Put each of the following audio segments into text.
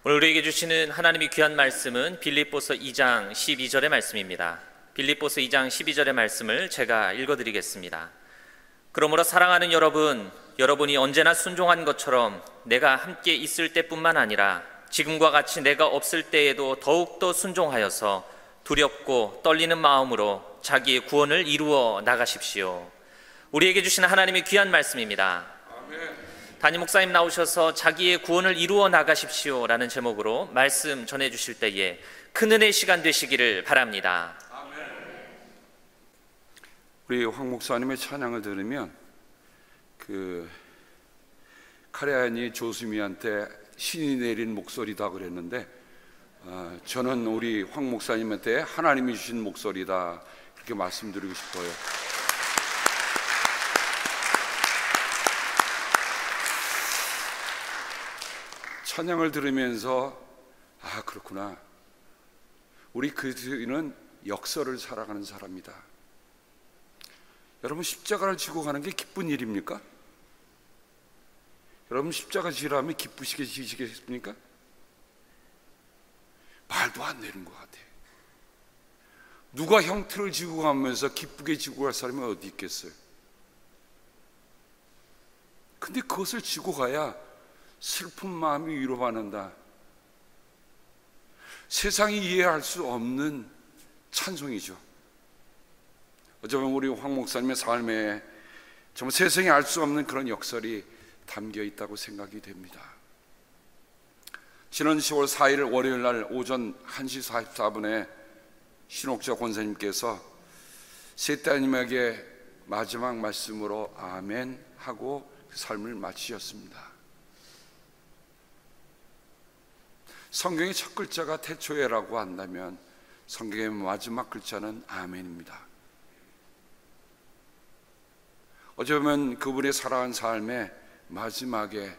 오늘 우리에게 주시는 하나님의 귀한 말씀은 빌립보서 2장 12절의 말씀입니다. 빌립보서 2장 12절의 말씀을 제가 읽어드리겠습니다. 그러므로 사랑하는 여러분, 여러분이 언제나 순종한 것처럼 내가 함께 있을 때뿐만 아니라 지금과 같이 내가 없을 때에도 더욱더 순종하여서 두렵고 떨리는 마음으로 자기의 구원을 이루어 나가십시오. 우리에게 주시는 하나님의 귀한 말씀입니다. 아멘. 담임 목사님 나오셔서 자기의 구원을 이루어 나가십시오 라는 제목으로 말씀 전해주실 때에 큰 은혜의 시간 되시기를 바랍니다. 아멘. 우리 황 목사님의 찬양을 들으면 카레안이 조수미한테 신이 내린 목소리다 그랬는데 저는 우리 황 목사님한테 하나님이 주신 목소리다 그렇게 말씀드리고 싶어요. 찬양을 들으면서 그렇구나, 우리 그리스도인은 역설을 살아가는 사람이다. 여러분, 십자가를 지고 가는 게 기쁜 일입니까? 여러분, 십자가 지라면 기쁘시게 지시겠습니까? 말도 안 되는 것 같아요. 누가 형틀을 지고 가면서 기쁘게 지고 갈 사람이 어디 있겠어요? 근데 그것을 지고 가야 슬픈 마음이 위로받는다. 세상이 이해할 수 없는 찬송이죠. 어쩌면 우리 황 목사님의 삶에 정말 세상이 알 수 없는 그런 역설이 담겨 있다고 생각이 됩니다. 지난 10월 4일 월요일 날 오전 1시 44분에 신옥자 권사님께서 세 따님에게 마지막 말씀으로 아멘 하고 그 삶을 마치셨습니다. 성경의 첫 글자가 태초에라고 한다면 성경의 마지막 글자는 아멘입니다. 어쩌면 그분의 살아간 삶의 마지막에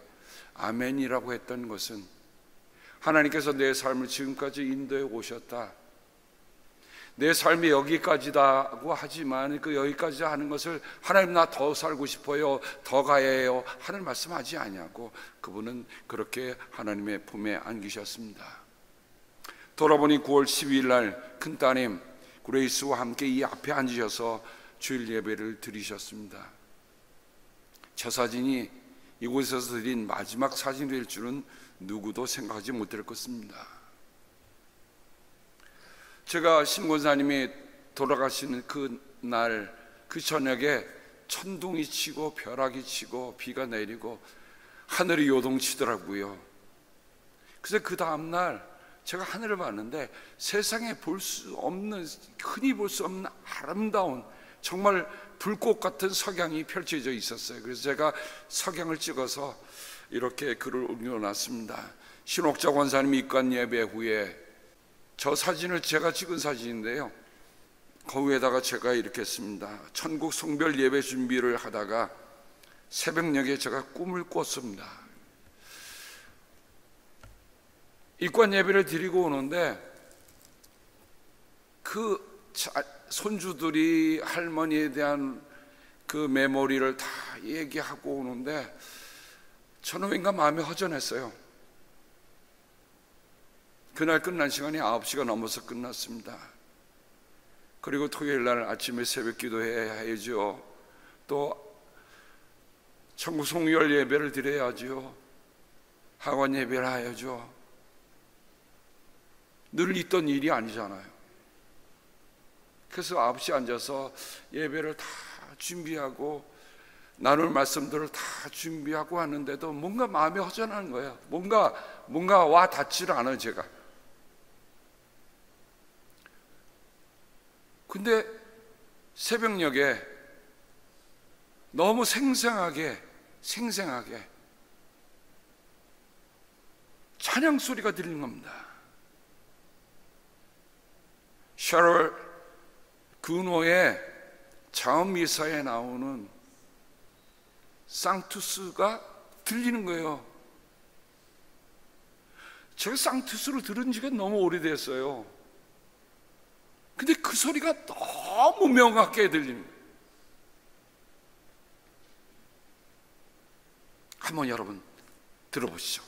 아멘이라고 했던 것은 하나님께서 내 삶을 지금까지 인도해 오셨다, 내 삶이 여기까지다고 하지만 그 여기까지 하는 것을 하나님 나 더 살고 싶어요, 더 가야 해요 하는 말씀하지 아니하고 그분은 그렇게 하나님의 품에 안기셨습니다. 돌아보니 9월 12일 날 큰따님 그레이스와 함께 이 앞에 앉으셔서 주일 예배를 드리셨습니다. 저 사진이 이곳에서 드린 마지막 사진이 될 줄은 누구도 생각하지 못할 것입니다. 제가 신권사님이 돌아가시는 그 날, 그 저녁에 천둥이 치고 벼락이 치고 비가 내리고 하늘이 요동치더라고요. 그래서 그 다음날 제가 하늘을 봤는데 세상에 볼 수 없는, 흔히 볼 수 없는 아름다운 정말 불꽃 같은 석양이 펼쳐져 있었어요. 그래서 제가 석양을 찍어서 이렇게 글을 올려놨습니다. 신옥자 권사님 입관 예배 후에 저 사진을 제가 찍은 사진인데요, 거기에다가 제가 이렇게 했습니다. 천국 성별 예배 준비를 하다가 새벽녘에 제가 꿈을 꿨습니다. 입관 예배를 드리고 오는데 그 손주들이 할머니에 대한 그 메모리를 다 얘기하고 오는데 저는 왠가 마음이 허전했어요. 그날 끝난 시간이 9시가 넘어서 끝났습니다. 그리고 토요일 날 아침에 새벽 기도해야죠. 또 천국 성별 예배를 드려야죠. 학원 예배를 해야죠. 늘 있던 일이 아니잖아요. 그래서 9시 앉아서 예배를 다 준비하고 나눌 말씀들을 다 준비하고 하는데도 뭔가 마음이 허전한 거예요. 뭔가 와 닿지를 않아요, 제가. 근데 새벽녘에 너무 생생하게 찬양 소리가 들리는 겁니다. 샤럴 근호의 자음 미사에 나오는 상투스가 들리는 거예요. 제가 상투스를 들은 지가 너무 오래됐어요. 근데 그 소리가 너무 명확하게 들립니다. 한번 여러분 들어보시죠.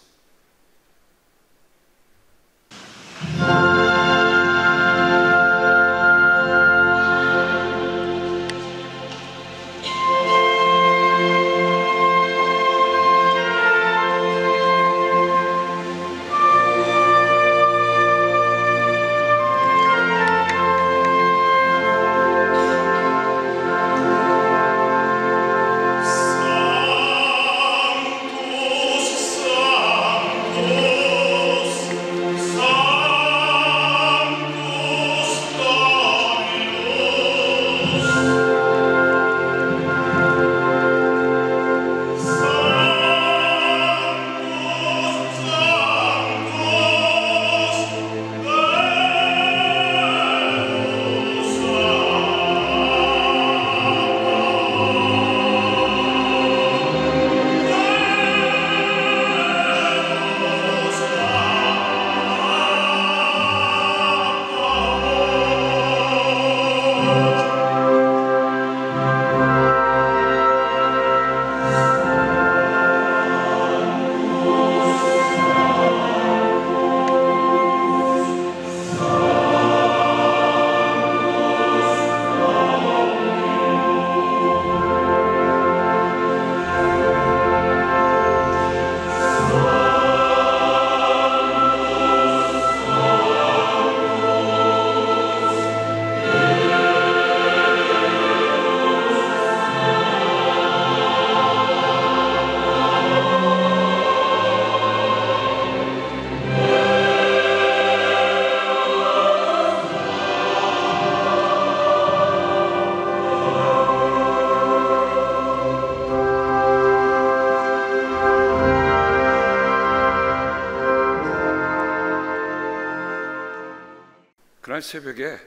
그날 새벽에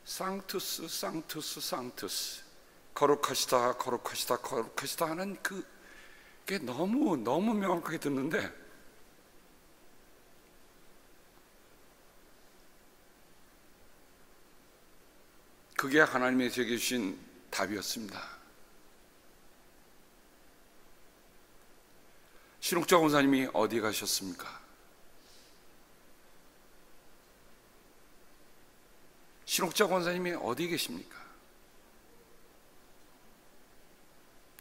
상투스 상투스 상투스, 거룩하시다 거룩하시다 거룩하시다 하는 그게 너무 명확하게 듣는데, 그게 하나님이 제게 주신 답이었습니다. 신옥자 권사님이 어디 가셨습니까? 신옥자 권사님이 어디 계십니까?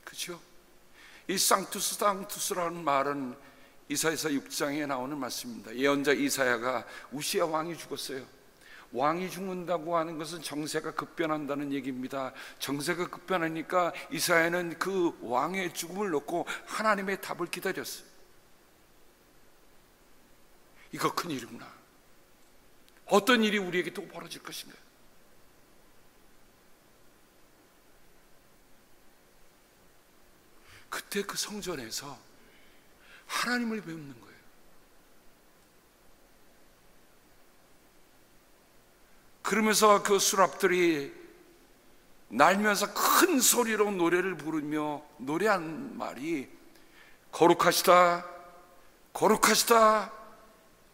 그렇죠? 이 상투스 상투스라는 말은 이사야서 6장에 나오는 말씀입니다. 예언자 이사야가 우시야 왕이 죽었어요. 왕이 죽는다고 하는 것은 정세가 급변한다는 얘기입니다. 정세가 급변하니까 이사야는 그 왕의 죽음을 놓고 하나님의 답을 기다렸어요. 이거 큰일이구나. 어떤 일이 우리에게 또 벌어질 것인가? 그때 그 성전에서 하나님을 배우는 거예요. 그러면서 그 수랍들이 날면서 큰 소리로 노래를 부르며 노래한 말이 거룩하시다 거룩하시다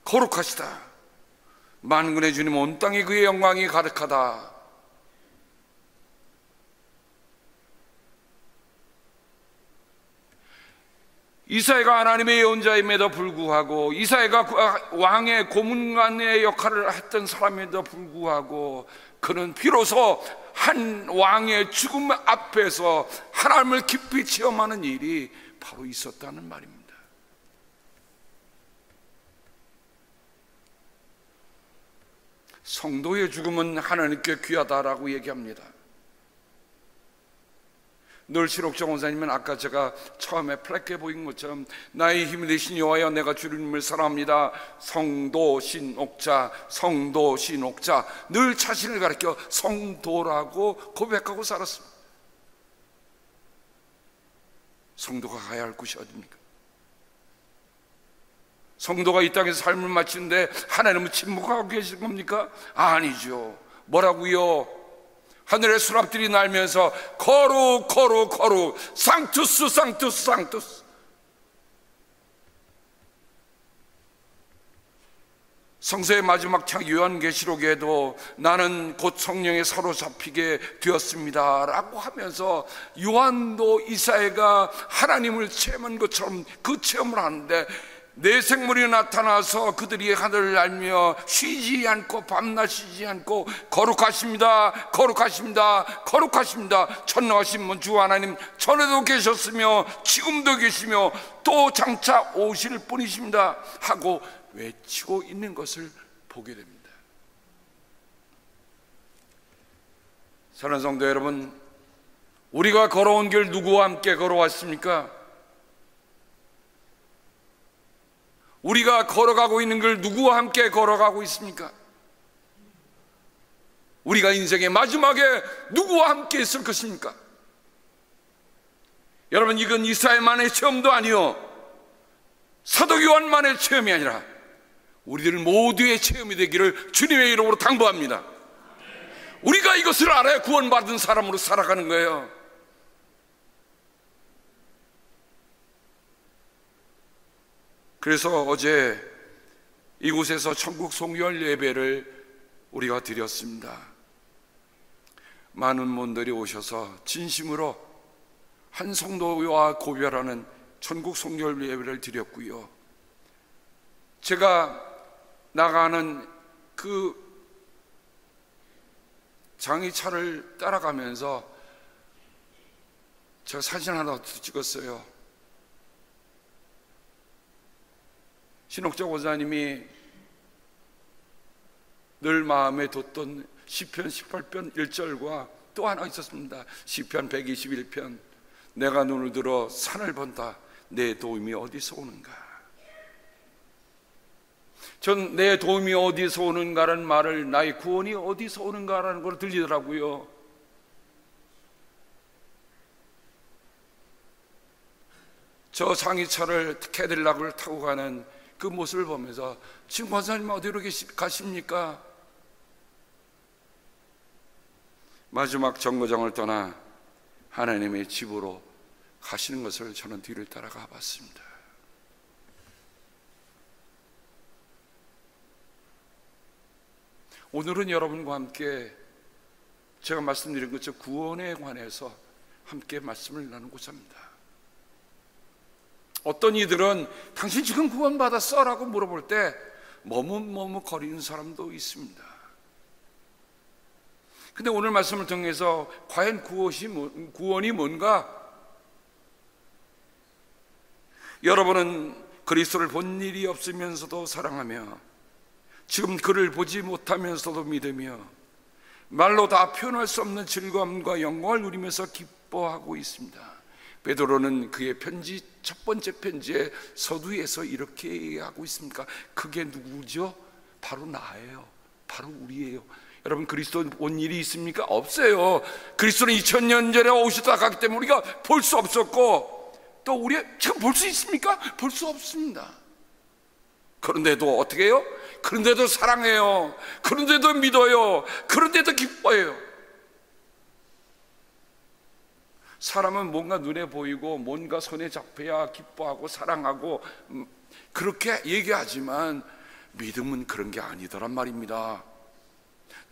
거룩하시다, 만군의 주님 온 땅에 그의 영광이 가득하다. 이사야가 하나님의 예언자임에도 불구하고, 이사야가 왕의 고문관의 역할을 했던 사람임에도 불구하고, 그는 비로소 한 왕의 죽음 앞에서 하나님을 깊이 체험하는 일이 바로 있었다는 말입니다. 성도의 죽음은 하나님께 귀하다라고 얘기합니다. 늘 신옥자 권사님은 아까 제가 처음에 플래크에 보인 것처럼 나의 힘이 되신 여호와여 내가 주님을 사랑합니다, 성도 신옥자 성도 신옥자, 늘 자신을 가리켜 성도라고 고백하고 살았습니다. 성도가 가야 할 곳이 어디입니까? 성도가 이 땅에서 삶을 마치는데 하나님은 침묵하고 계신 겁니까? 아니죠. 뭐라고요? 하늘의 수랍들이 날면서 거룩 거룩 거룩 상투스 상투스 상투스. 성서의 마지막 장 요한계시록에도 나는 곧 성령에 사로잡히게 되었습니다 라고 하면서 요한도 이사야가 하나님을 체험한 것처럼 그 체험을 하는데, 내 생물이 나타나서 그들이 하늘을 날며 쉬지 않고 밤낮 쉬지 않고 거룩하십니다 거룩하십니다 거룩하십니다, 전능하신 주 하나님 전에도 계셨으며 지금도 계시며 또 장차 오실 분이십니다 하고 외치고 있는 것을 보게 됩니다. 사랑하는 성도 여러분, 우리가 걸어온 길 누구와 함께 걸어왔습니까? 우리가 걸어가고 있는 걸 누구와 함께 걸어가고 있습니까? 우리가 인생의 마지막에 누구와 함께 있을 것입니까? 여러분, 이건 이사야만의 체험도 아니요, 사도 요한만의 체험이 아니라 우리들 모두의 체험이 되기를 주님의 이름으로 당부합니다. 우리가 이것을 알아야 구원받은 사람으로 살아가는 거예요. 그래서 어제 이곳에서 천국 송열 예배를 우리가 드렸습니다. 많은 분들이 오셔서 진심으로 한 성도와 고별하는 천국 송열 예배를 드렸고요. 제가 나가는 그 장의차를 따라가면서 제가 사진 하나 찍었어요. 신옥자 권사님이 늘 마음에 뒀던 시편 18편 1절과 또 하나 있었습니다. 시편 121편, 내가 눈을 들어 산을 본다, 내 도움이 어디서 오는가. 전 내 도움이 어디서 오는가라는 말을 나의 구원이 어디서 오는가라는 걸 들리더라고요. 저 장의차를 캐딜락을 타고 가는 그 모습을 보면서 지금 권사님 어디로 가십니까? 마지막 정거장을 떠나 하나님의 집으로 가시는 것을 저는 뒤를 따라가 봤습니다. 오늘은 여러분과 함께 제가 말씀드린 것처럼 구원에 관해서 함께 말씀을 나누고자 합니다. 어떤 이들은 당신 지금 구원받았어? 라고 물어볼 때 머뭇머뭇거리는 사람도 있습니다. 근데 오늘 말씀을 통해서 과연 구원이 뭔가? 여러분은 그리스도를 본 일이 없으면서도 사랑하며 지금 그를 보지 못하면서도 믿으며 말로 다 표현할 수 없는 즐거움과 영광을 누리면서 기뻐하고 있습니다. 베드로는 그의 편지, 첫 번째 편지의 서두에서 이렇게 얘기하고 있습니까? 그게 누구죠? 바로 나예요. 바로 우리예요. 여러분, 그리스도 본 일이 있습니까? 없어요. 그리스도는 2000년 전에 오셨다 가기 때문에 우리가 볼 수 없었고, 또 우리 지금 볼 수 있습니까? 볼 수 없습니다. 그런데도 어떻게 해요? 그런데도 사랑해요. 그런데도 믿어요. 그런데도 기뻐해요. 사람은 뭔가 눈에 보이고 뭔가 손에 잡혀야 기뻐하고 사랑하고 그렇게 얘기하지만 믿음은 그런 게 아니더란 말입니다.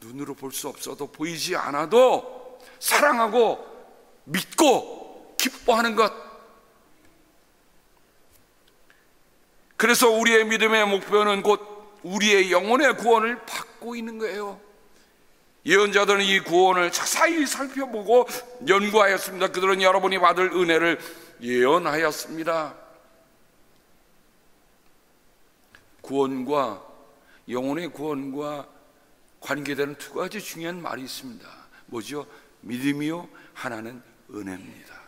눈으로 볼 수 없어도 보이지 않아도 사랑하고 믿고 기뻐하는 것. 그래서 우리의 믿음의 목표는 곧 우리의 영혼의 구원을 받고 있는 거예요. 예언자들은 이 구원을 자세히 살펴보고 연구하였습니다. 그들은 여러분이 받을 은혜를 예언하였습니다. 구원과 영혼의 구원과 관계되는 두 가지 중요한 말이 있습니다. 뭐죠? 믿음이요, 하나는 은혜입니다.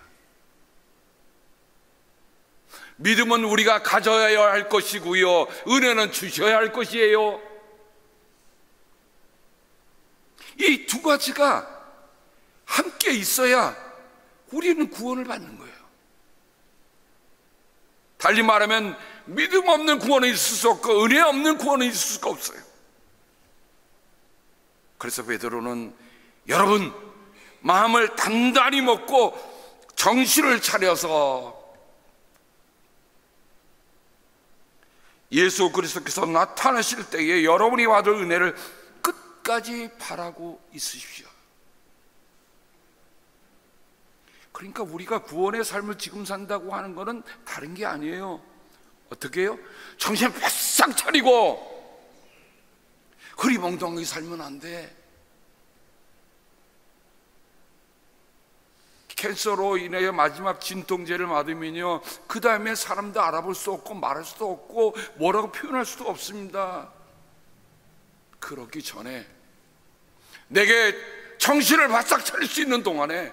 믿음은 우리가 가져야 할 것이고요, 은혜는 주셔야 할 것이에요. 이 두 가지가 함께 있어야 우리는 구원을 받는 거예요. 달리 말하면 믿음 없는 구원은 있을 수 없고 은혜 없는 구원은 있을 수가 없어요. 그래서 베드로는 여러분 마음을 단단히 먹고 정신을 차려서 예수 그리스도께서 나타나실 때에 여러분이 받을 은혜를 끝까지 바라고 있으십시오. 그러니까 우리가 구원의 삶을 지금 산다고 하는 것은 다른 게 아니에요. 어떻게 해요? 정신을 바싹 차리고 흐리멍덩이 살면 안 돼. 캔서로 인해 마지막 진통제를 맞으면요, 그 다음에 사람도 알아볼 수 없고 말할 수도 없고 뭐라고 표현할 수도 없습니다. 그러기 전에 내게 정신을 바싹 차릴 수 있는 동안에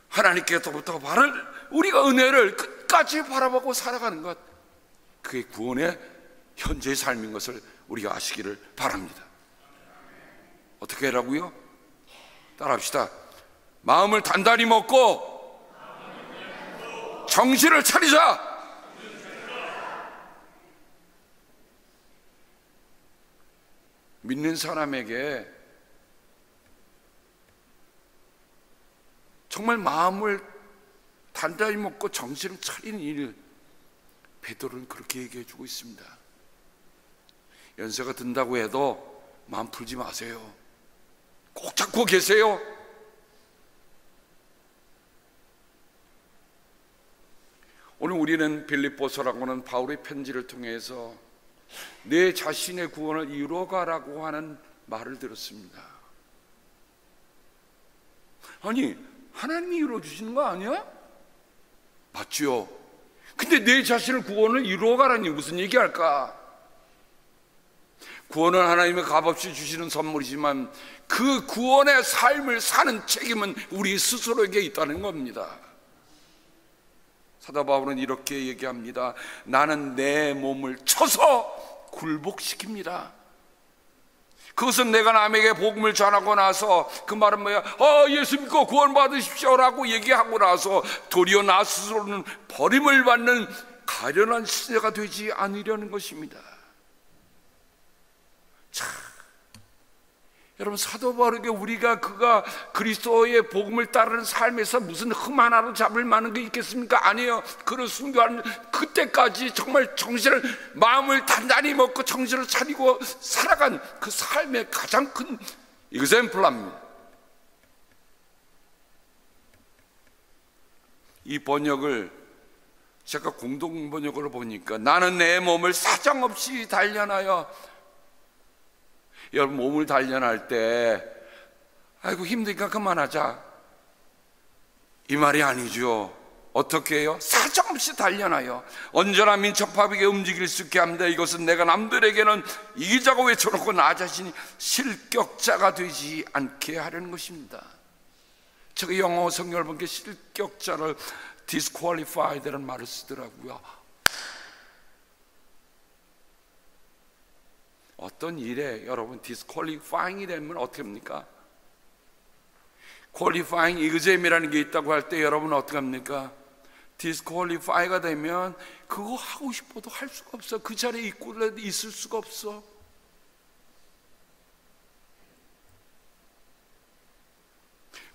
하나님께서부터 받을 우리가 은혜를 끝까지 바라보고 살아가는 것, 그게 구원의 현재의 삶인 것을 우리가 아시기를 바랍니다. 어떻게 하라고요? 따라합시다. 마음을 단단히 먹고 정신을 차리자. 믿는 사람에게 정말 마음을 단단히 먹고 정신을 차리는 일, 베드로는 그렇게 얘기해 주고 있습니다. 연세가 든다고 해도 마음 풀지 마세요. 꼭 잡고 계세요. 오늘 우리는 빌립보서라고 하는 바울의 편지를 통해서 내 자신의 구원을 이루어가라고 하는 말을 들었습니다. 아니, 하나님이 이루어주시는 거 아니야? 맞죠? 근데 내 자신을 구원을 이루어가라니 무슨 얘기할까? 구원은 하나님의 값없이 주시는 선물이지만 그 구원의 삶을 사는 책임은 우리 스스로에게 있다는 겁니다. 사도 바울은 이렇게 얘기합니다. 나는 내 몸을 쳐서 굴복시킵니다. 그것은 내가 남에게 복음을 전하고 나서 그 말은 뭐야? 예수 믿고 구원 받으십시오라고 얘기하고 나서 도리어 나 스스로는 버림을 받는 가련한 시대가 되지 않으려는 것입니다. 자, 여러분, 사도 바울에게 우리가 그가 그리스도의 복음을 따르는 삶에서 무슨 흠 하나로 잡을 만한 게 있겠습니까? 아니에요. 그를 순교하는 그때까지 정말 정신을, 마음을 단단히 먹고 정신을 차리고 살아간 그 삶의 가장 큰 example입니다. 이 번역을 제가 공동 번역으로 보니까, 나는 내 몸을 사정없이 단련하여, 여러분, 몸을 단련할 때 아이고 힘드니까 그만하자, 이 말이 아니죠. 어떻게 해요? 사정없이 단련하여 언제나 민첩하게 움직일 수 있게 합니다. 이것은 내가 남들에게는 이기자고 외쳐놓고 나 자신이 실격자가 되지 않게 하려는 것입니다. 제가 영어 성경을 본 게 실격자를 disqualified라는 말을 쓰더라고요. 어떤 일에 여러분 disqualifying이 되면 어떻게 합니까? qualifying exam이라는 게 있다고 할 때 여러분 어떻게 합니까? disqualify가 되면 그거 하고 싶어도 할 수가 없어. 그 자리에 있을 수가 없어.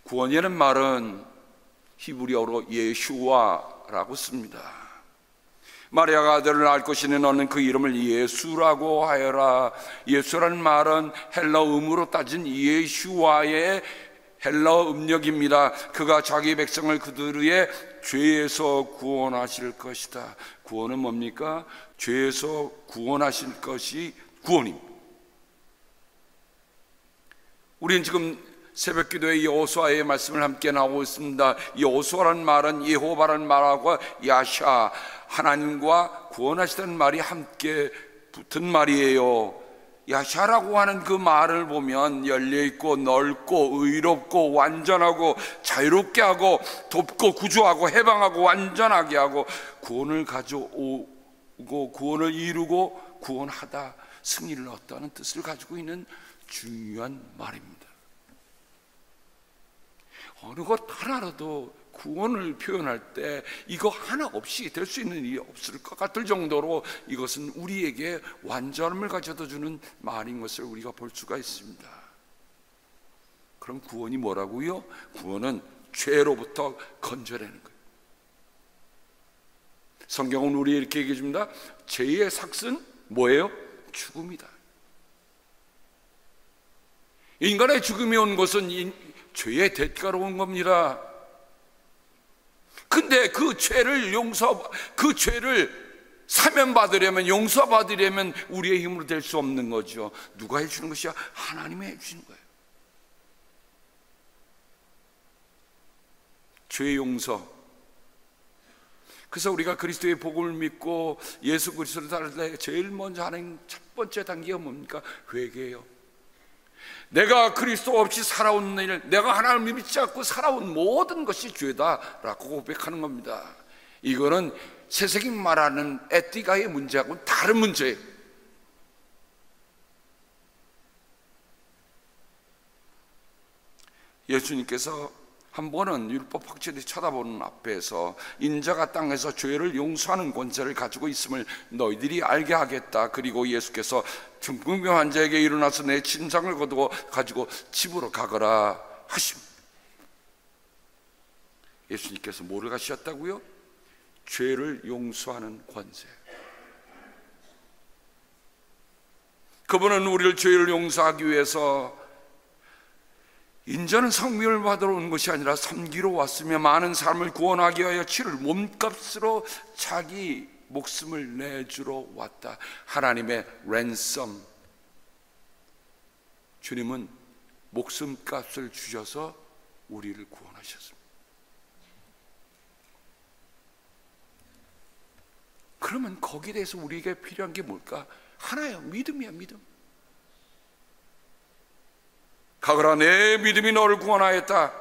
구원이라는 말은 히브리어로 예슈와라고 씁니다. 마리아가 아들을 낳을 것이니 너는 그 이름을 예수라고 하여라. 예수라는 말은 헬라어음으로 따진 예슈와의 헬라어 음력입니다. 그가 자기 백성을 그들의 죄에서 구원하실 것이다. 구원은 뭡니까? 죄에서 구원하실 것이 구원입니다. 우리는 지금 새벽 기도에 여호수아의 말씀을 함께 나오고 있습니다. 여호수아라는 말은 여호와라는 말하고 야샤, 하나님과 구원하시다는 말이 함께 붙은 말이에요. 야샤라고 하는 그 말을 보면 열려있고 넓고 의롭고 완전하고 자유롭게 하고 돕고 구조하고 해방하고 완전하게 하고 구원을 가져오고 구원을 이루고 구원하다, 승리를 얻다는 뜻을 가지고 있는 중요한 말입니다. 어느 것 하나라도 구원을 표현할 때 이거 하나 없이 될 수 있는 일이 없을 것 같을 정도로 이것은 우리에게 완전함을 가져다 주는 말인 것을 우리가 볼 수가 있습니다. 그럼 구원이 뭐라고요? 구원은 죄로부터 건져내는 거예요. 성경은 우리에게 이렇게 얘기해 줍니다. 죄의 삭은 뭐예요? 죽음이다. 인간의 죽음이 온 것은 죄의 대가로 온 겁니다. 근데 그 죄를 사면받으려면, 용서받으려면 우리의 힘으로 될 수 없는 거죠. 누가 해주는 것이야? 하나님이 해주시는 거예요. 죄 용서. 그래서 우리가 그리스도의 복음을 믿고 예수 그리스도를 따를 때 제일 먼저 하는 첫 번째 단계가 뭡니까? 회개예요. 내가 그리스도 없이 살아온 일, 내가 하나님을 믿지 않고 살아온 모든 것이 죄다라고 고백하는 겁니다. 이거는 세상이 말하는 에티가의 문제하고는 다른 문제예요. 예수님께서 한 번은 율법 학자들이 쳐다보는 앞에서 인자가 땅에서 죄를 용서하는 권세를 가지고 있음을 너희들이 알게 하겠다. 그리고 예수께서 중풍병 환자에게 일어나서 내 침상을 가지고 집으로 가거라 하십니다. 예수님께서 뭐를 가시셨다고요? 죄를 용서하는 권세. 그분은 우리를 죄를 용서하기 위해서 인자는 성령을 받으러 온 것이 아니라 섬기러 왔으며 많은 사람을 구원하기 위하여 치를 몸값으로 자기 목숨을 내주러 왔다. 하나님의 랜섬. 주님은 목숨값을 주셔서 우리를 구원하셨습니다. 그러면 거기에 대해서 우리에게 필요한 게 뭘까? 하나예요. 믿음이야, 믿음. 가거라, 내 믿음이 너를 구원하였다.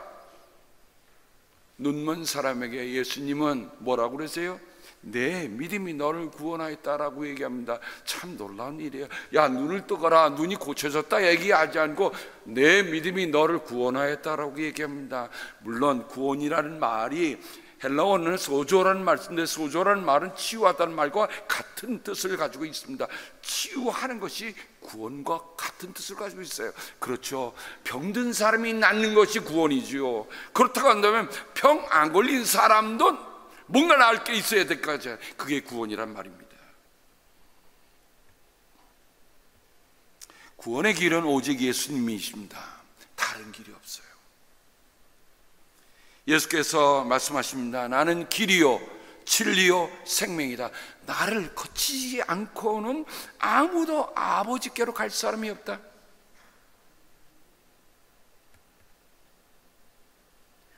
눈먼 사람에게 예수님은 뭐라고 그러세요? 내 믿음이 너를 구원하였다라고 얘기합니다. 참 놀라운 일이에요. 야, 눈을 뜨거라, 눈이 고쳐졌다 얘기하지 않고 내 믿음이 너를 구원하였다라고 얘기합니다. 물론 구원이라는 말이 헬라어는 소조라는 말인데, 소조라는 말은 치유하다는 말과 같은 뜻을 가지고 있습니다. 치유하는 것이 구원과 같은 뜻을 가지고 있어요. 그렇죠. 병든 사람이 낫는 것이 구원이지요. 그렇다고 한다면 병 안 걸린 사람도 뭔가 나을 게 있어야 될 거죠. 그게 구원이란 말입니다. 구원의 길은 오직 예수님이십니다. 다른 길이 없어요. 예수께서 말씀하십니다. 나는 길이요 진리요 생명이다. 나를 거치지 않고는 아무도 아버지께로 갈 사람이 없다.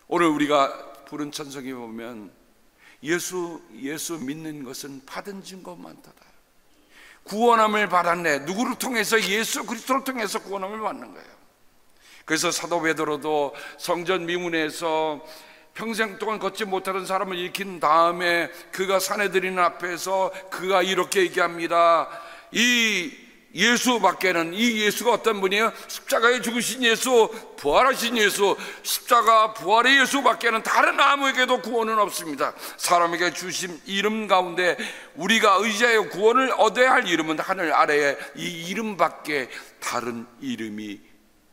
오늘 우리가 부른 찬송에 보면 예수 믿는 것은 받은 증거 많도다. 구원함을 받았네. 누구를 통해서? 예수 그리스도를 통해서 구원함을 받는 거예요. 그래서 사도 베드로도 성전 미문에서 평생 동안 걷지 못하던 사람을 일으킨 다음에 그가 사내들인 앞에서 그가 이렇게 얘기합니다. 이 예수밖에는, 이 예수가 어떤 분이에요? 십자가에 죽으신 예수, 부활하신 예수, 십자가 부활의 예수밖에는 다른 아무에게도 구원은 없습니다. 사람에게 주신 이름 가운데 우리가 의지하여 구원을 얻어야 할 이름은 하늘 아래에 이 이름밖에 다른 이름이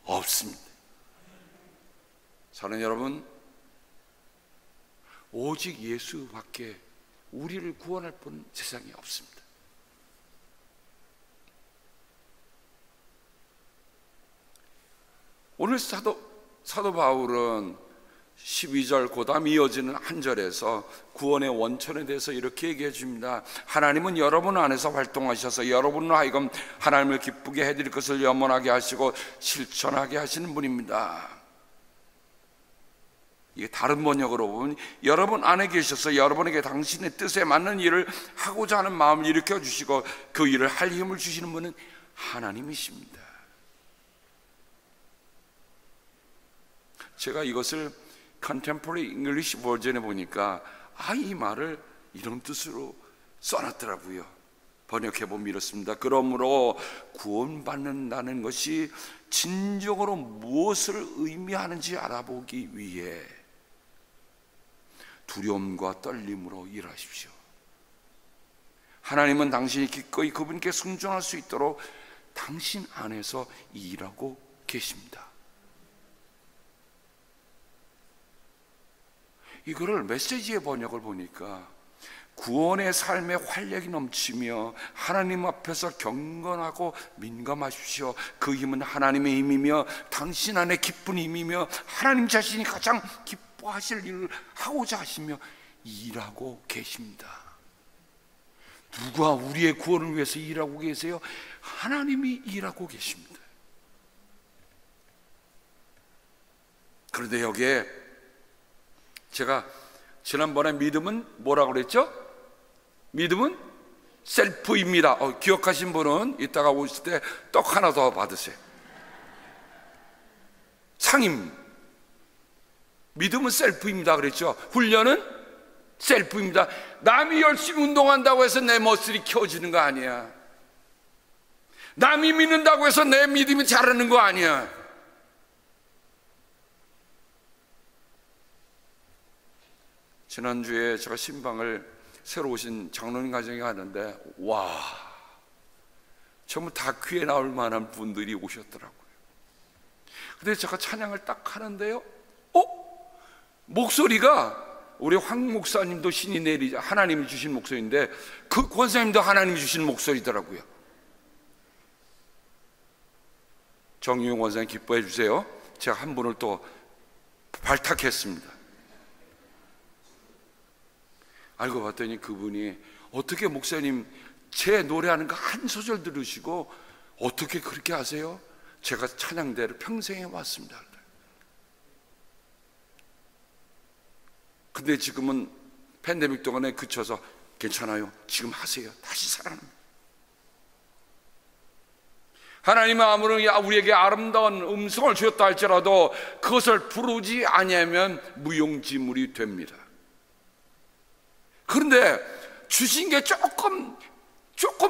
없습니다. 사랑하는 여러분, 오직 예수밖에 우리를 구원할 분은 세상에 없습니다. 오늘 사도 바울은 12절 그 다음 이어지는 한 절에서 구원의 원천에 대해서 이렇게 얘기해 줍니다. 하나님은 여러분 안에서 활동하셔서 여러분으로 하여금 하나님을 기쁘게 해드릴 것을 염원하게 하시고 실천하게 하시는 분입니다. 이게 다른 번역으로 보면 여러분 안에 계셔서 여러분에게 당신의 뜻에 맞는 일을 하고자 하는 마음을 일으켜 주시고 그 일을 할 힘을 주시는 분은 하나님이십니다. 제가 이것을 Contemporary English 버전에 보니까 이 말을 이런 뜻으로 써놨더라고요. 번역해보면 이렇습니다. 그러므로 구원받는다는 것이 진정으로 무엇을 의미하는지 알아보기 위해 두려움과 떨림으로 일하십시오. 하나님은 당신이 기꺼이 그분께 순종할 수 있도록 당신 안에서 일하고 계십니다. 이거를 메시지의 번역을 보니까 구원의 삶에 활력이 넘치며 하나님 앞에서 경건하고 민감하십시오. 그 힘은 하나님의 힘이며 당신 안에 기쁜 힘이며 하나님 자신이 가장 기뻐하실 일을 하고자 하시며 일하고 계십니다. 누가 우리의 구원을 위해서 일하고 계세요? 하나님이 일하고 계십니다. 그런데 여기에 제가 지난번에 믿음은 뭐라고 그랬죠? 믿음은 셀프입니다. 기억하신 분은 이따가 오실 때 떡 하나 더 받으세요. 상임. 믿음은 셀프입니다 그랬죠? 훈련은 셀프입니다. 남이 열심히 운동한다고 해서 내 머슬이 키워지는 거 아니야. 남이 믿는다고 해서 내 믿음이 자라는 거 아니야. 지난주에 제가 신방을 새로 오신 장로님 가정에 갔는데 와, 전부 다큐에 나올 만한 분들이 오셨더라고요. 근데 제가 찬양을 딱 하는데요, 목소리가 우리 황 목사님도 신이 내리자 하나님이 주신 목소리인데 그 권사님도 하나님이 주신 목소리더라고요. 정유용 권사님 기뻐해 주세요. 제가 한 분을 또 발탁했습니다. 알고 봤더니 그분이 어떻게 목사님 제 노래하는 거 한 소절 들으시고 어떻게 그렇게 하세요? 제가 찬양대를 평생 해왔습니다. 근데 지금은 팬데믹 동안에 그쳐서 괜찮아요, 지금 하세요, 다시 살아납니다. 하나님은 아무리 우리에게 아름다운 음성을 주었다 할지라도 그것을 부르지 아니하면 무용지물이 됩니다. 그런데 주신 게 조금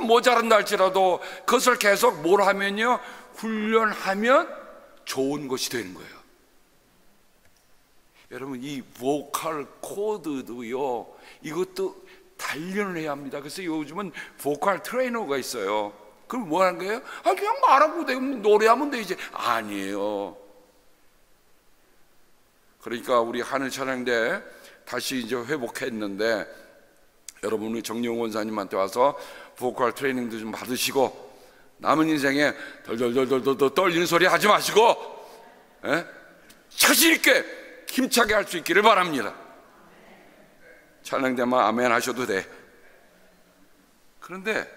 모자란다 할지라도 그것을 계속 뭘 하면요, 훈련하면 좋은 것이 되는 거예요. 여러분, 이 보컬 코드도요, 이것도 단련을 해야 합니다. 그래서 요즘은 보컬 트레이너가 있어요. 그럼 뭐 하는 거예요? 그냥 말하고 되고 노래하면 되지. 아니에요. 그러니까 우리 하늘 찬양대 다시 이제 회복했는데, 여러분 우리 정용 원사님한테 와서 보컬 트레이닝도 좀 받으시고, 남은 인생에 덜덜덜덜덜 떨리는 소리 하지 마시고, 자신 있게 힘차게 할 수 있기를 바랍니다. 찬양대만 아멘 하셔도 돼. 그런데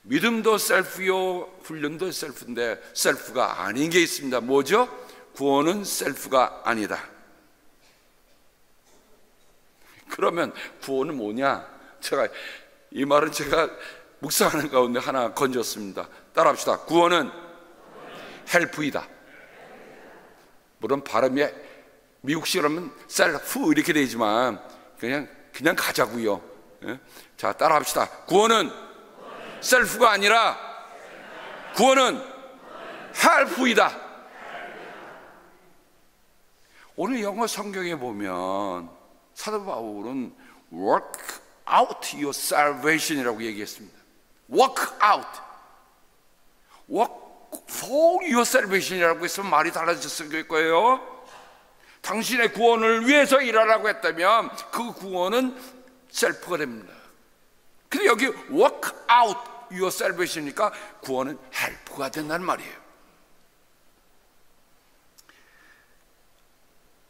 믿음도 셀프요, 훈련도 셀프인데 셀프가 아닌 게 있습니다. 뭐죠? 구원은 셀프가 아니다. 그러면 구원은 뭐냐? 이 말은 제가 묵상하는 가운데 하나 건졌습니다. 따라합시다. 구원은 헬프이다. 물론 발음이 미국식으로 하면 셀프 이렇게 되지만 그냥 가자고요. 자, 따라합시다. 구원은 셀프가 아니라 구원은 헬프이다. 오늘 영어 성경에 보면 사도 바울은 work out your salvation이라고 얘기했습니다. work out, work for your salvation이라고 했으면 말이 달라졌을 거예요. 당신의 구원을 위해서 일하라고 했다면 그 구원은 셀프가 됩니다. 근데 여기 work out your salvation이니까 구원은 헬프가 된다는 말이에요.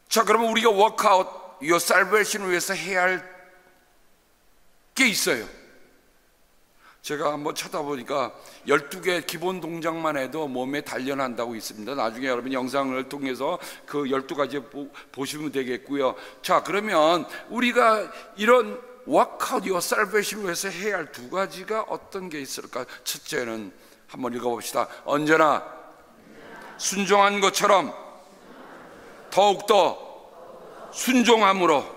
자, 그러면 우리가 work out your salvation을 위해서 해야 할 게 있어요. 제가 한번 찾아보니까 12개 기본 동작만 해도 몸에 단련한다고 있습니다. 나중에 여러분 영상을 통해서 그 12가지 보시면 되겠고요. 자, 그러면 우리가 이런 work out your salvation을 위해서 해야 할 2가지가 어떤 게 있을까? 첫째는 한번 읽어봅시다. 언제나 순종한 것처럼 더욱더 순종함으로.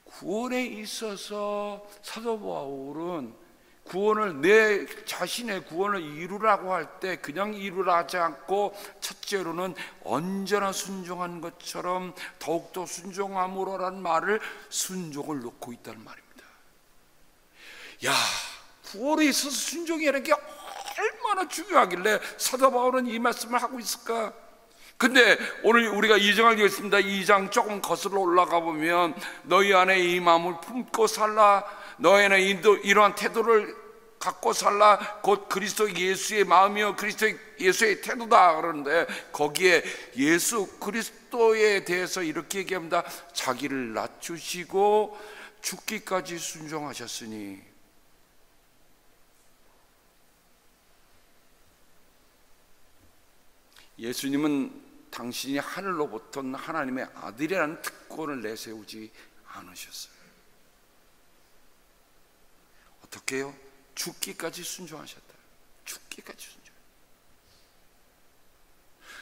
구원에 있어서 사도 바울은 구원을, 내 자신의 구원을 이루라고 할 때 그냥 이루라 하지 않고 첫째로는 언제나 순종한 것처럼 더욱더 순종함으로라는 말을, 순종을 놓고 있다는 말입니다. 야, 구원에 있어서 순종이라는 게 얼마나 중요하길래 사도 바울은 이 말씀을 하고 있을까? 근데 오늘 우리가 2장을 읽겠습니다. 2장 조금 거슬러 올라가 보면 너희 안에 이 마음을 품고 살라, 너희 안에 이러한 태도를 갖고 살라, 곧 그리스도 예수의 마음이요 그리스도 예수의 태도다. 그러는데 거기에 예수 그리스도에 대해서 이렇게 얘기합니다. 자기를 낮추시고 죽기까지 순종하셨으니. 예수님은 당신이 하늘로부터 하나님의 아들이라는 특권을 내세우지 않으셨어요. 어떻게 해요? 죽기까지 순종하셨다. 죽기까지 순종.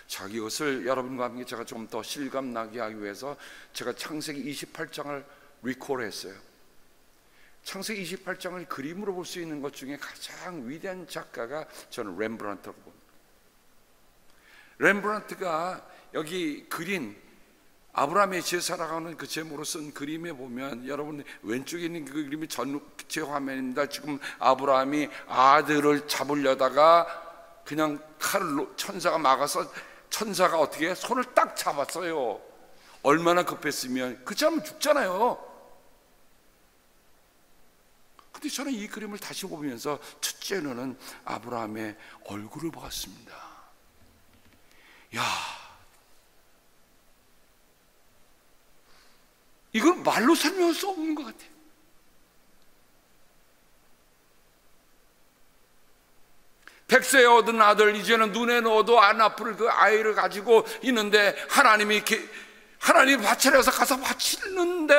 자, 이것을 여러분과 함께 제가 좀 더 실감나게 하기 위해서 제가 창세기 28장을 리콜했어요. 창세기 28장을 그림으로 볼 수 있는 것 중에 가장 위대한 작가가 저는 렘브란트라고 봅니다. 렘브란트가 여기 그린 아브라함의 제사라고 그 제목으로 쓴 그림에 보면, 여러분 왼쪽에 있는 그 그림이 전체 화면입니다. 지금 아브라함이 아들을 잡으려다가 그냥 칼로 천사가 막아서, 천사가 어떻게 해? 손을 딱 잡았어요. 얼마나 급했으면 그 사람은 죽잖아요. 근데 저는 이 그림을 다시 보면서 첫째로는 아브라함의 얼굴을 보았습니다. 야, 이건 말로 설명할 수 없는 것 같아요. 백세에 얻은 아들, 이제는 눈에 넣어도 안 아플 그 아이를 가지고 있는데 하나님이 바치려서 가서 바치는데,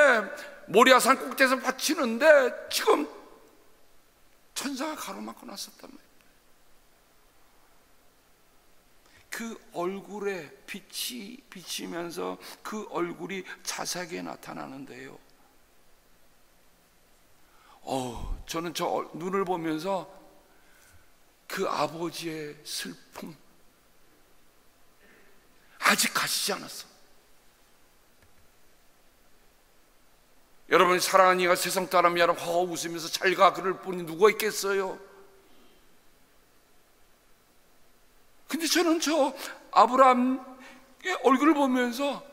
모리아산 꼭대기에서 바치는데 지금 천사가 가로막고 났었단 말이에요. 그 얼굴에 빛이 비치면서 그 얼굴이 자세하게 나타나는데요. 저는 저 눈을 보면서 그 아버지의 슬픔, 아직 가시지 않았어. 여러분, 사랑하는 이가 세상 사람이 아니라 허허 웃으면서 잘가 그럴 분이 누가 있겠어요? 근데 저는 저 아브라함의 얼굴을 보면서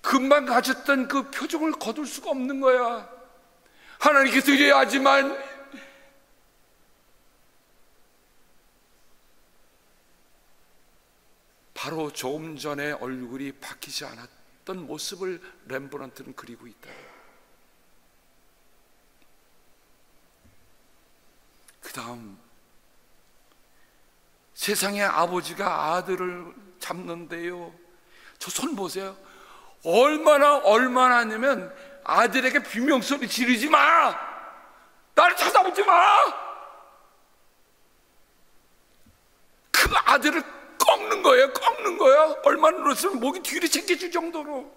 금방 가졌던 그 표정을 거둘 수가 없는 거야. 하나님께 드려야 하지만 바로 조금 전에 얼굴이 바뀌지 않았던 모습을 렘브란트는 그리고 있다. 그 다음 세상의 아버지가 아들을 잡는데요, 저 손 보세요. 얼마나 하냐면 아들에게 비명소리 지르지 마, 나를 찾아보지 마. 그 아들을 꺾는 거예요. 얼마나 눌렀으면 목이 뒤로 챙겨줄 정도로.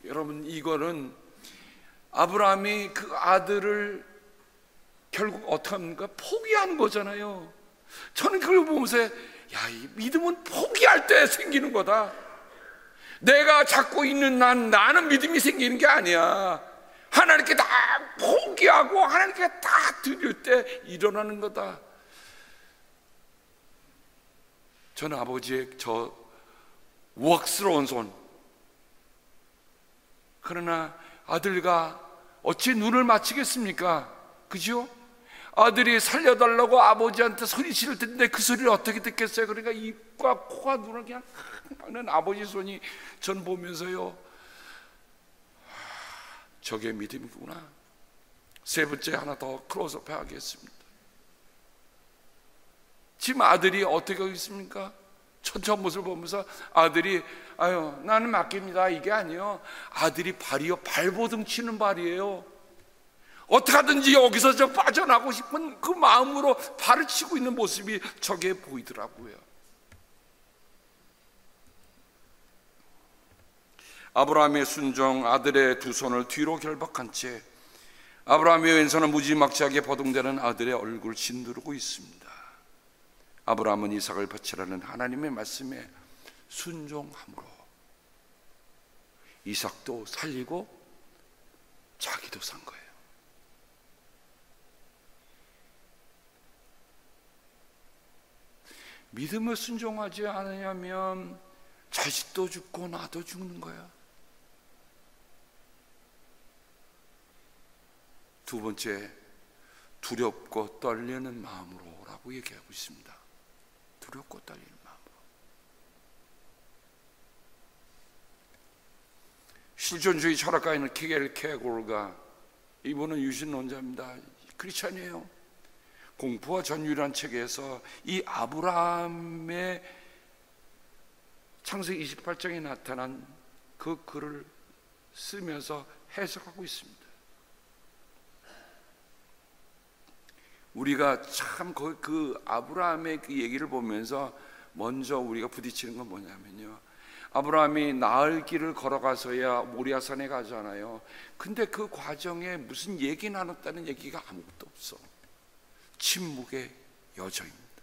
여러분, 이거는 아브라함이 그 아들을 결국 어떻게 합니까? 포기하는 거잖아요. 저는 그걸 보면서 야, 이 믿음은 포기할 때 생기는 거다. 내가 잡고 있는 나는 믿음이 생기는 게 아니야. 하나님께 다 포기하고 하나님께 다 드릴 때 일어나는 거다. 저는 아버지의 저 우악스러운 손, 그러나 아들과 어찌 눈을 맞추겠습니까? 그죠? 아들이 살려달라고 아버지한테 소리 지를 텐데 그 소리를 어떻게 듣겠어요? 그러니까 입과 코와 눈을 그냥 막는 아버지 손이 전 보면서요, 저게 믿음이구나. 세 번째 하나 더 클로즈업 하겠습니다. 지금 아들이 어떻게 하겠습니까? 천천한 모습을 보면서 아들이 아유 나는 맡깁니다, 이게 아니에요. 아들이 발이요, 발버둥 치는 발이에요. 어떻게 하든지 여기서 저 빠져나가고 싶은 그 마음으로 발을 치고 있는 모습이 저게 보이더라고요. 아브라함의 순종, 아들의 두 손을 뒤로 결박한 채 아브라함의 왼손은 무지막지하게 버둥대는 아들의 얼굴을 짓누르고 있습니다. 아브라함은 이삭을 바치라는 하나님의 말씀에 순종함으로 이삭도 살리고 자기도 산 거예요. 믿음을 순종하지 않으면 자식도 죽고 나도 죽는 거야. 두 번째, 두렵고 떨리는 마음으로라고 얘기하고 있습니다. 두렵고 떨리는 마음으로. 실존주의 철학가인 키겔케고르가, 이분은 유신론자입니다. 크리스찬이에요. 공포와 전율이라는 책에서 이 아브라함의 창세기 28장에 나타난 그 글을 쓰면서 해석하고 있습니다. 우리가 참 그 아브라함의 그 얘기를 보면서 먼저 우리가 부딪히는 건 뭐냐면요, 아브라함이 나을 길을 걸어가서야 모리아산에 가잖아요. 근데 그 과정에 무슨 얘기 나눴다는 얘기가 아무것도 없어. 침묵의 여정입니다.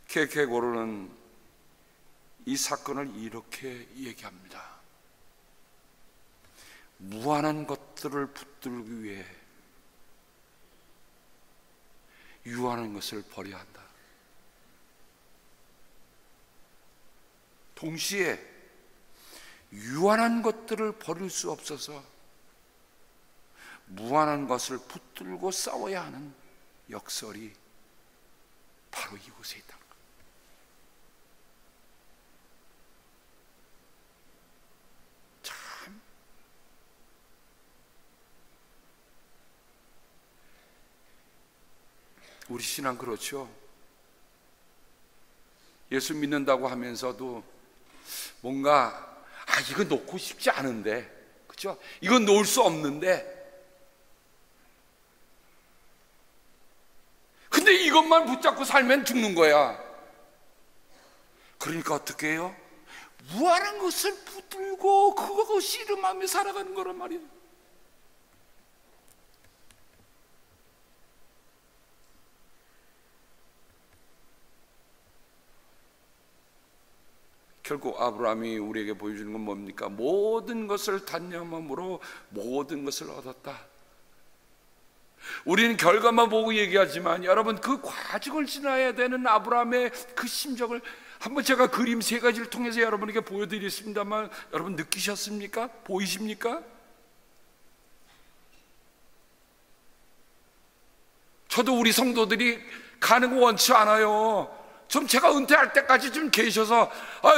케케고르는 이 사건을 이렇게 얘기합니다. 무한한 것들을 붙들기 위해 유한한 것을 버려야 한다. 동시에 유한한 것들을 버릴 수 없어서 무한한 것을 붙들고 싸워야 하는 역설이 바로 이곳에 있다. 참 우리 신앙 그렇죠? 예수 믿는다고 하면서도 뭔가 이거 놓고 싶지 않은데, 그렇죠? 이건 놓을 수 없는데, 근데 이것만 붙잡고 살면 죽는 거야. 그러니까 어떻게 해요? 무한한 것을 붙들고 그거 씨름하며 살아가는 거란 말이에요. 결국 아브라함이 우리에게 보여주는 건 뭡니까? 모든 것을 단념함으로 모든 것을 얻었다. 우리는 결과만 보고 얘기하지만 여러분, 그 과정을 지나야 되는 아브라함의 그 심정을 한번 제가 그림 세 가지를 통해서 여러분에게 보여드렸습니다만, 여러분 느끼셨습니까? 보이십니까? 저도 우리 성도들이 가는 거 원치 않아요. 좀 제가 은퇴할 때까지 좀 계셔서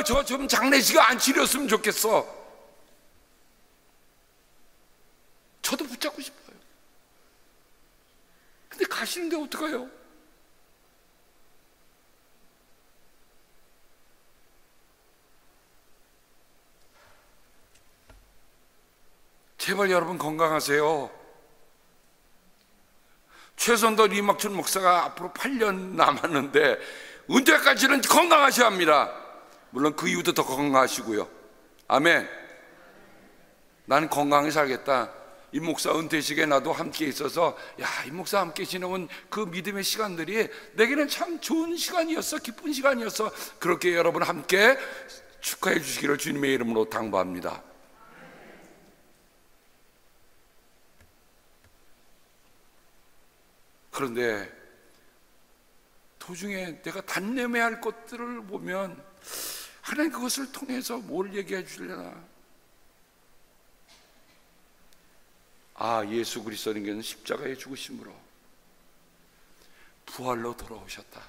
저 좀 장례식 안 치렀으면 좋겠어. 저도 붙잡고 싶어요. 근데 가시는데 어떡해요? 제발 여러분 건강하세요. 최선도 리막춘 목사가 앞으로 8년 남았는데 은퇴까지는 건강하셔야 합니다. 물론 그 이후도 더 건강하시고요. 아멘. 나는 건강히 살겠다. 이 목사 은퇴식에 나도 함께 있어서, 이 목사 함께 지내온 그 믿음의 시간들이 내게는 참 좋은 시간이었어, 기쁜 시간이었어. 그렇게 여러분 함께 축하해 주시기를 주님의 이름으로 당부합니다. 그런데 도중에 내가 단념해야 할 것들을 보면 하나님 그것을 통해서 뭘 얘기해 주려나? 예수 그리스도는 십자가의 죽으심으로 부활로 돌아오셨다.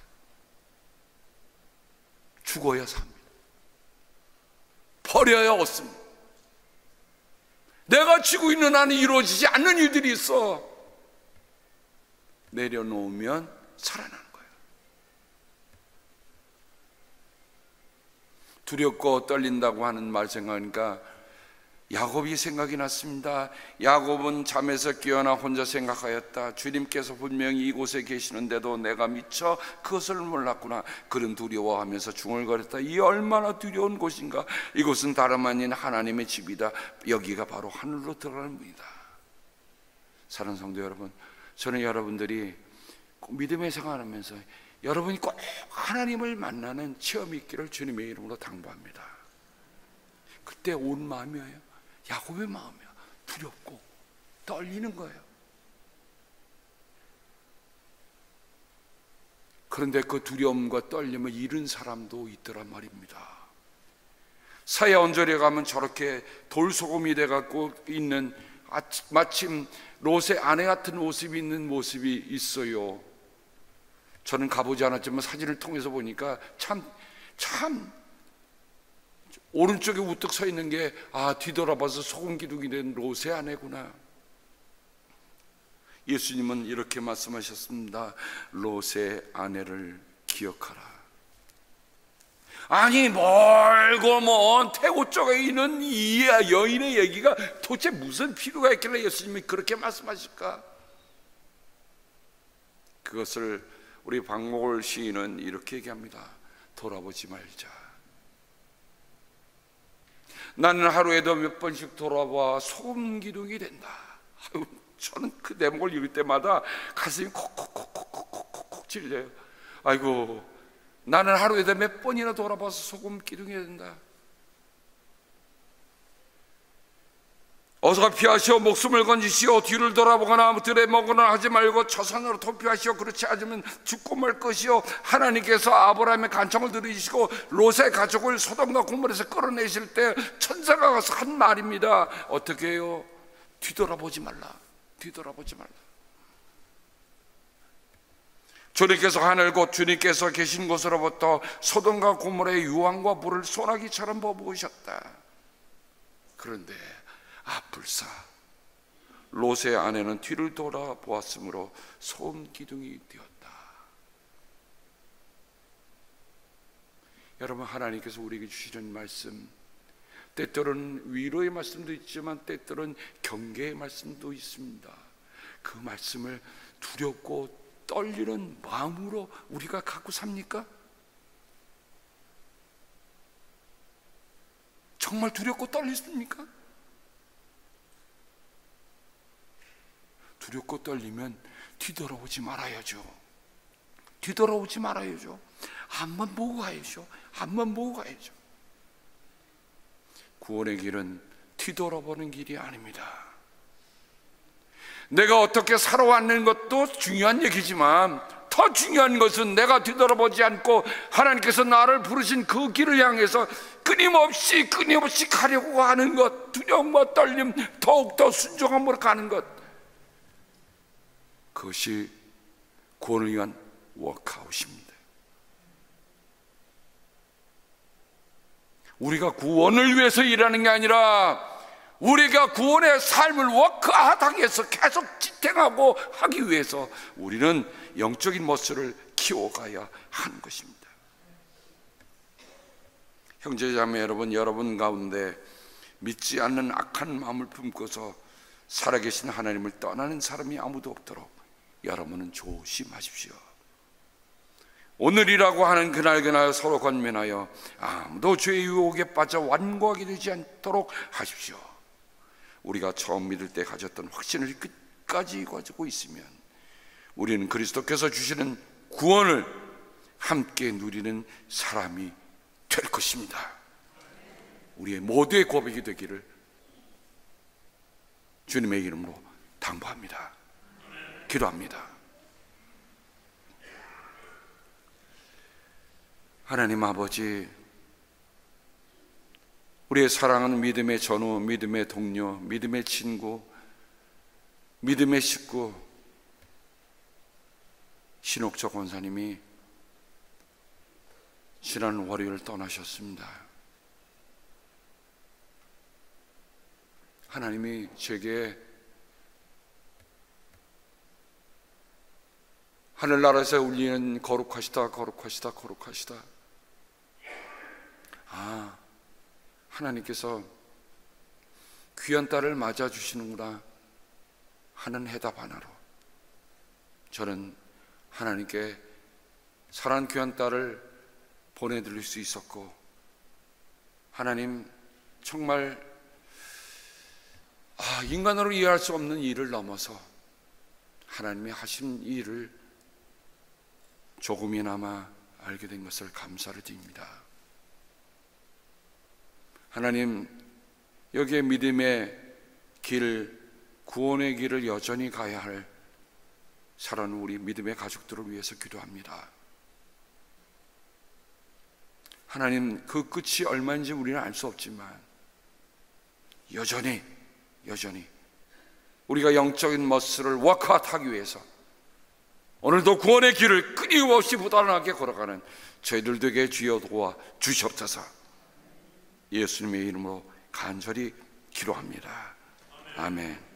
죽어야 삽니다. 버려야 얻습니다. 내가 지고 있는 한은 이루어지지 않는 일들이 있어. 내려놓으면 살아나는 거예요. 두렵고 떨린다고 하는 말 생각하니까 야곱이 생각이 났습니다. 야곱은 잠에서 깨어나 혼자 생각하였다. 주님께서 분명히 이곳에 계시는데도 내가 미처 그것을 몰랐구나. 그는 두려워하면서 중얼거렸다. 이 얼마나 두려운 곳인가. 이곳은 다름 아닌 하나님의 집이다. 여기가 바로 하늘로 들어가는 문이다. 사랑하는 성도 여러분, 저는 여러분들이 믿음의 생활하면서 여러분이 꼭 하나님을 만나는 체험이 있기를 주님의 이름으로 당부합니다. 그때 온 마음이에요. 야곱의 마음이야. 두렵고 떨리는 거예요. 그런데 그 두려움과 떨림을 잃은 사람도 있더란 말입니다. 사해 언저리에 가면 저렇게 돌소금이 돼갖고 있는, 마침 롯의 아내 같은 모습이 있는 모습이 있어요. 저는 가보지 않았지만 사진을 통해서 보니까 참 오른쪽에 우뚝 서 있는 게 뒤돌아봐서 소금 기둥이 된 롯의 아내구나. 예수님은 이렇게 말씀하셨습니다. 롯의 아내를 기억하라. 아니 멀고 먼 태고 쪽에 있는 이 여인의 얘기가 도대체 무슨 필요가 있길래 예수님이 그렇게 말씀하실까? 그것을 우리 박목월 시인은 이렇게 얘기합니다. 돌아보지 말자. 나는 하루에도 몇 번씩 돌아봐 소금 기둥이 된다. 저는 그 대목을 읽을 때마다 가슴이 콕콕콕콕콕콕 찔려요. 아이고, 나는 하루에도 몇 번이나 돌아봐서 소금 기둥이 된다. 어서 피하시오. 목숨을 건지시오. 뒤를 돌아보거나 들에 먹거나 하지 말고 초선으로 도피하시오. 그렇지 않으면 죽고 말 것이오. 하나님께서 아브라함의 간청을 들으시고 롯의 가족을 소돔과 고모라에서 끌어내실 때 천사가 가서 한 말입니다. 어떻게 해요? 뒤돌아보지 말라. 뒤돌아보지 말라. 주님께서 하늘 곧 주님께서 계신 곳으로부터 소돔과 고모라의 유황과 불을 소나기처럼 퍼부으셨다. 그런데 불사 롯의 아내는 뒤를 돌아보았으므로 소금 기둥이 되었다. 여러분, 하나님께서 우리에게 주시는 말씀, 때때로는 위로의 말씀도 있지만 때때로는 경계의 말씀도 있습니다. 그 말씀을 두렵고 떨리는 마음으로 우리가 갖고 삽니까? 정말 두렵고 떨리십니까? 두렵고 떨리면 뒤돌아오지 말아야죠. 뒤돌아오지 말아야죠. 앞만 보고 가야죠. 앞만 보고 가야죠. 구원의 길은 뒤돌아보는 길이 아닙니다. 내가 어떻게 살아왔는 것도 중요한 얘기지만 더 중요한 것은 내가 뒤돌아보지 않고 하나님께서 나를 부르신 그 길을 향해서 끊임없이 가려고 하는 것, 두려움과 떨림, 더욱더 순종함으로 가는 것, 그것이 구원을 위한 워크아웃입니다. 우리가 구원을 위해서 일하는 게 아니라 우리가 구원의 삶을 워크하기 위해서 계속 지탱하고 하기 위해서 우리는 영적인 머슬을 키워가야 하는 것입니다. 형제자매 여러분, 여러분 가운데 믿지 않는 악한 마음을 품고서 살아계신 하나님을 떠나는 사람이 아무도 없도록 여러분은 조심하십시오. 오늘이라고 하는 그날 서로 권면하여 아무도 죄의 유혹에 빠져 완고하게 되지 않도록 하십시오. 우리가 처음 믿을 때 가졌던 확신을 끝까지 가지고 있으면 우리는 그리스도께서 주시는 구원을 함께 누리는 사람이 될 것입니다. 우리의 모두의 고백이 되기를 주님의 이름으로 당부합니다. 기도합니다. 하나님 아버지, 우리의 사랑하는 믿음의 전우, 믿음의 동료, 믿음의 친구, 믿음의 식구 신옥적 권사님이 지난 월요일 떠나셨습니다. 하나님이 제게 하늘나라에서 울리는 거룩하시다, 거룩하시다, 거룩하시다, 하나님께서 귀한 딸을 맞아주시는구나 하는 해답 하나로 저는 하나님께 사랑하는 귀한 딸을 보내드릴 수 있었고, 하나님 정말 인간으로 이해할 수 없는 일을 넘어서 하나님이 하신 일을 조금이나마 알게 된 것을 감사를 드립니다. 하나님, 여기에 믿음의 길, 구원의 길을 여전히 가야 할 사랑하는 우리 믿음의 가족들을 위해서 기도합니다. 하나님, 그 끝이 얼마인지 우리는 알 수 없지만 여전히 우리가 영적인 머슬을 워크아웃하기 위해서 오늘도 구원의 길을 끊임없이 부단하게 걸어가는 저희들 되게 주여 도와 주시옵소서. 예수님의 이름으로 간절히 기도합니다. 아멘.